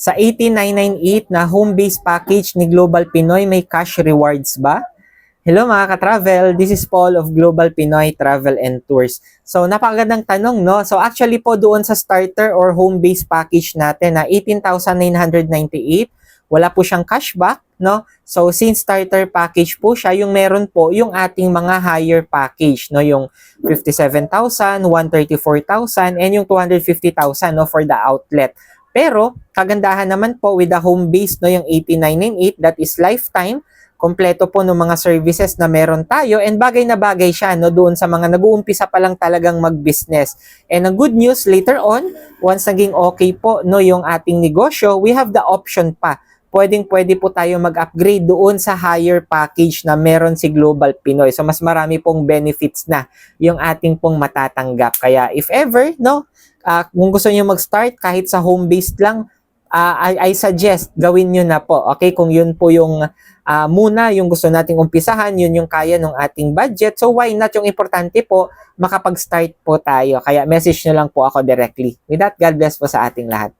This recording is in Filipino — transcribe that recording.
Sa 18998 na home-based package ni Global Pinoy, may cash rewards ba? Hello mga ka-travel, this is Paul of Global Pinoy Travel and Tours. So napakagandang tanong, no? So actually po doon sa starter or home-based package natin na 18,998, wala po siyang cashback, no? So since starter package po siya, yung meron po yung ating mga higher package, no? Yung 57,000, 134,000, and yung 250,000, no, for the outlet. Pero kagandahan naman po with the home-based, no, yung 18998, that is lifetime. Kompleto po ng mga services na meron tayo, and bagay na bagay siya, no, doon sa mga nag-uumpisa pa lang talagang mag-business. And ang good news, later on, once naging okay po, no, yung ating negosyo, we have the option pa. Pwede po tayo mag-upgrade doon sa higher package na meron si Global Pinoy. So mas marami pong benefits na yung ating pong matatanggap. Kaya if ever, no, kung gusto niyo mag-start kahit sa home-based lang, I suggest gawin nyo na po. Okay, kung yun po yung muna yung gusto nating umpisahan, yun yung kaya ng ating budget. So why not, yung importante po, makapag-start po tayo. Kaya message nyo lang po ako directly. With that, God bless po sa ating lahat.